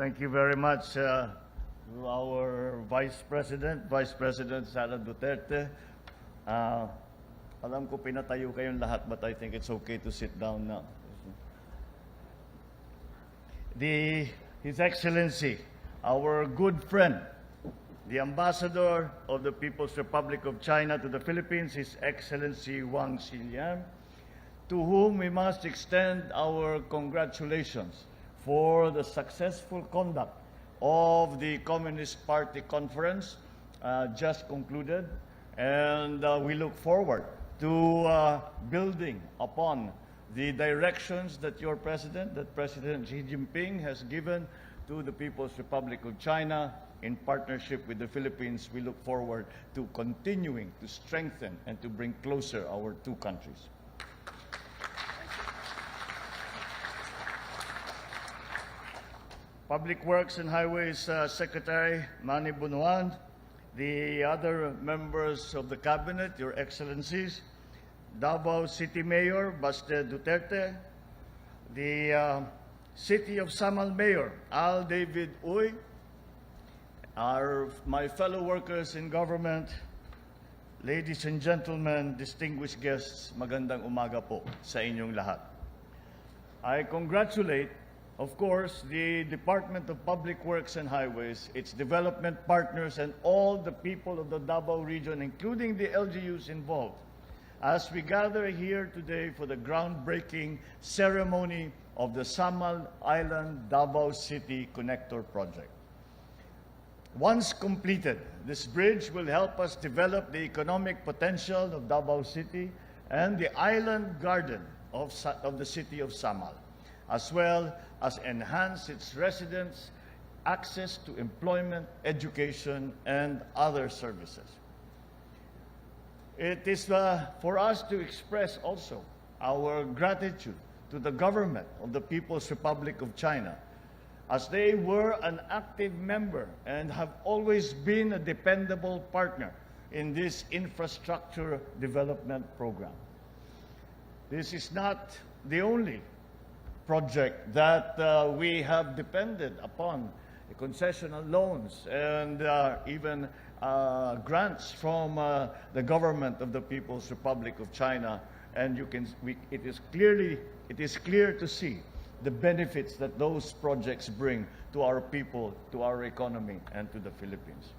Thank you very much to our Vice President Sara Duterte. Alam ko pinatayo kayong lahat, but I think it's okay to sit down now. His Excellency, our good friend, the Ambassador of the People's Republic of China to the Philippines, His Excellency Wang Xilian, to whom we must extend our congratulations for the successful conduct of the Communist Party conference just concluded, and we look forward to building upon the directions that your President, President Xi Jinping, has given to the People's Republic of China in partnership with the Philippines. We look forward to continuing to strengthen and to bring closer our two countries. Public Works and Highways Secretary Manny Bunuan, the other members of the Cabinet, Your Excellencies, Davao City Mayor Baste Duterte, the City of Samal Mayor Al David Uy, my fellow workers in government, ladies and gentlemen, distinguished guests, magandang umaga po sa inyong lahat. I congratulate, of course, the Department of Public Works and Highways, its development partners, and all the people of the Davao region, including the LGUs involved, as we gather here today for the groundbreaking ceremony of the Samal Island Davao City Connector Project. Once completed, this bridge will help us develop the economic potential of Davao City and the island garden of the city of Samal, as well as enhance its residents' access to employment, education, and other services. It is for us to express also our gratitude to the government of the People's Republic of China, as they were an active member and have always been a dependable partner in this infrastructure development program. This is not the only project that we have depended upon, concessional loans and even grants from the government of the People's Republic of China, and it is clear to see the benefits that those projects bring to our people, to our economy, and to the Philippines.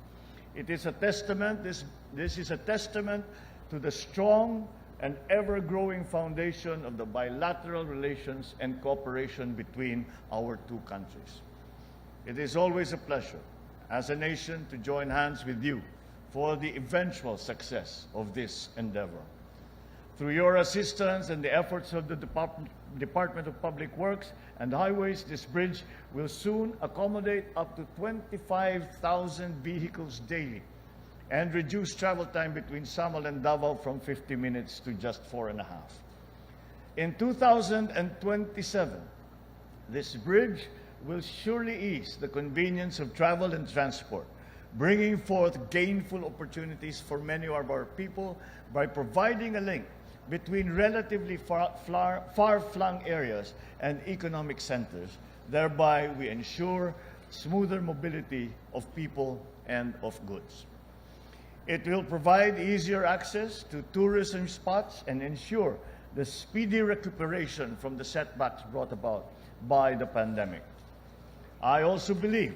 It is a testament. This is a testament to the strong and ever-growing foundation of the bilateral relations and cooperation between our two countries. It is always a pleasure, as a nation, to join hands with you for the eventual success of this endeavor. Through your assistance and the efforts of the Department of Public Works and Highways, this bridge will soon accommodate up to 25,000 vehicles daily and reduce travel time between Samal and Davao from 50 minutes to just 4.5. In 2027, this bridge will surely ease the convenience of travel and transport, bringing forth gainful opportunities for many of our people by providing a link between relatively far-flung areas and economic centers. Thereby, we ensure smoother mobility of people and of goods. It will provide easier access to tourism spots and ensure the speedy recuperation from the setbacks brought about by the pandemic. I also believe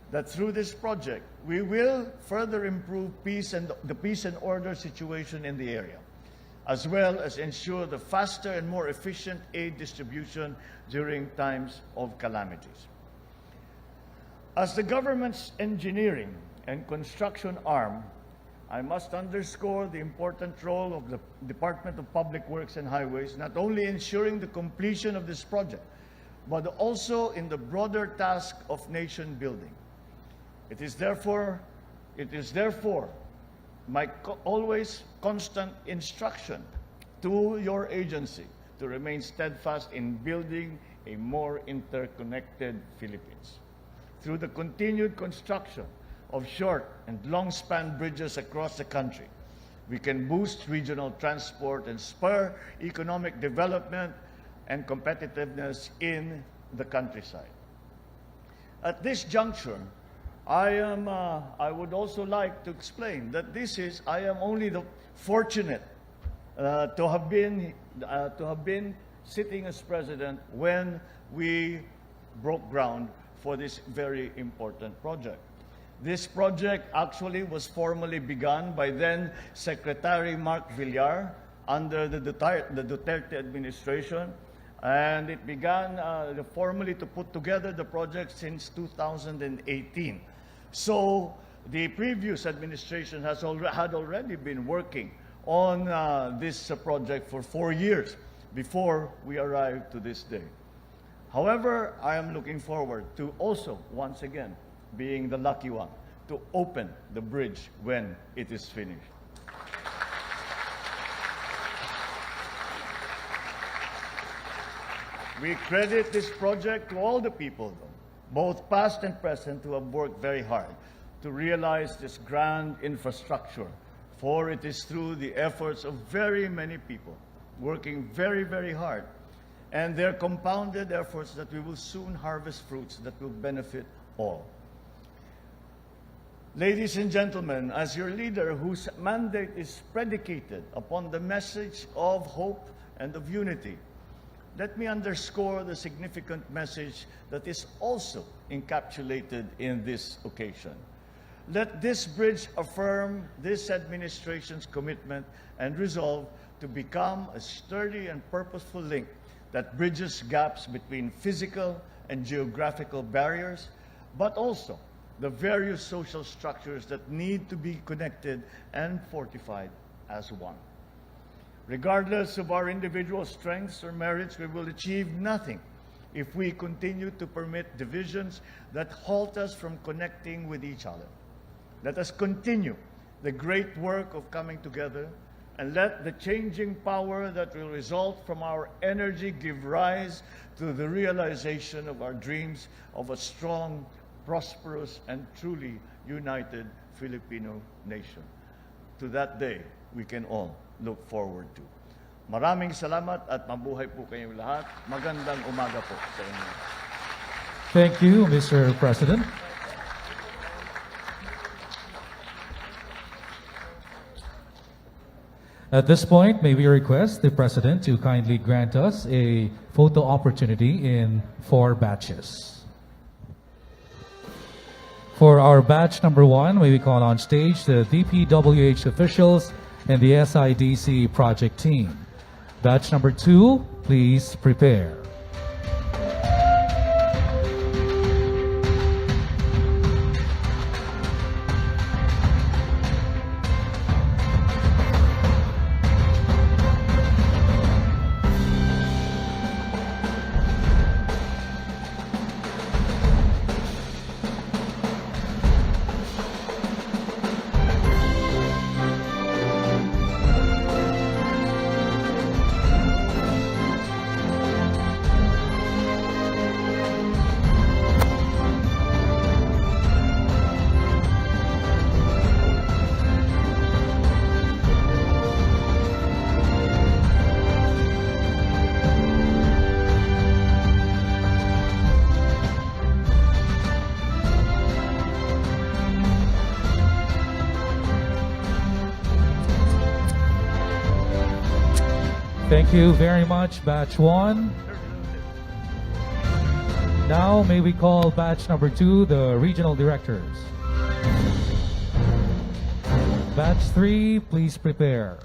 that through this project, we will further improve the peace and order situation in the area, as well as ensure the faster and more efficient aid distribution during times of calamities. As the government's engineering and construction arm, I must underscore the important role of the Department of Public Works and Highways, not only ensuring the completion of this project, but also in the broader task of nation building. It is therefore my always constant instruction to your agency to remain steadfast in building a more interconnected Philippines. Through the continued construction of short and long-span bridges across the country, we can boost regional transport and spur economic development and competitiveness in the countryside. At this juncture, I would also like to explain that I am only the fortunate to have been sitting as president when we broke ground for this very important project. This project actually was formally begun by then Secretary Mark Villar under the Duterte administration, and it began formally to put together the project since 2018. So the previous administration had already been working on this project for 4 years before we arrived to this day. However, I am looking forward to also, once again, being the lucky one to open the bridge when it is finished. We credit this project to all the people, both past and present, who have worked very hard to realize this grand infrastructure, for it is through the efforts of very many people working very, very hard and their compounded efforts that we will soon harvest fruits that will benefit all. Ladies and gentlemen, as your leader whose mandate is predicated upon the message of hope and of unity, let me underscore the significant message that is also encapsulated in this occasion. Let this bridge affirm this administration's commitment and resolve to become a sturdy and purposeful link that bridges gaps between physical and geographical barriers, but also the various social structures that need to be connected and fortified as one. Regardless of our individual strengths or merits, we will achieve nothing if we continue to permit divisions that halt us from connecting with each other. Let us continue the great work of coming together, and let the changing power that will result from our energy give rise to the realization of our dreams of a strong, prosperous, and truly united Filipino nation. To that day, we can all look forward to. Maraming salamat at mabuhay po kayong lahat. Magandang umaga po sa inyo. Thank you, Mr. President. At this point, may we request the President to kindly grant us a photo opportunity in 4 batches. For our batch number 1, may we call on stage the DPWH officials and the SIDC project team. Batch number 2, please prepare. Thank you very much, Batch 1. Now, may we call Batch number 2, the regional directors. Batch 3, please prepare.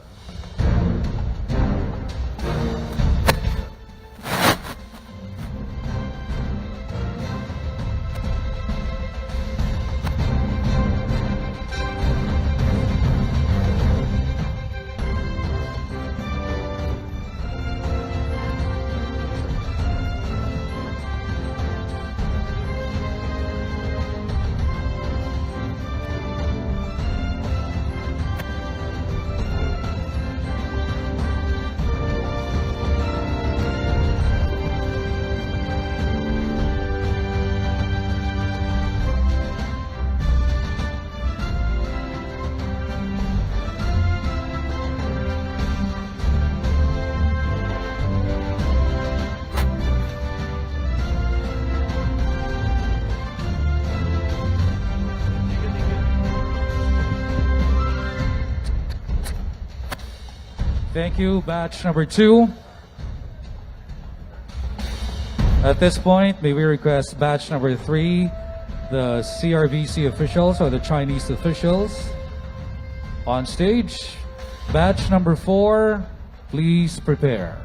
Thank you, batch number 2. At this point, may we request batch number 3, the CRVC officials or the Chinese officials on stage. Batch number 4, please prepare.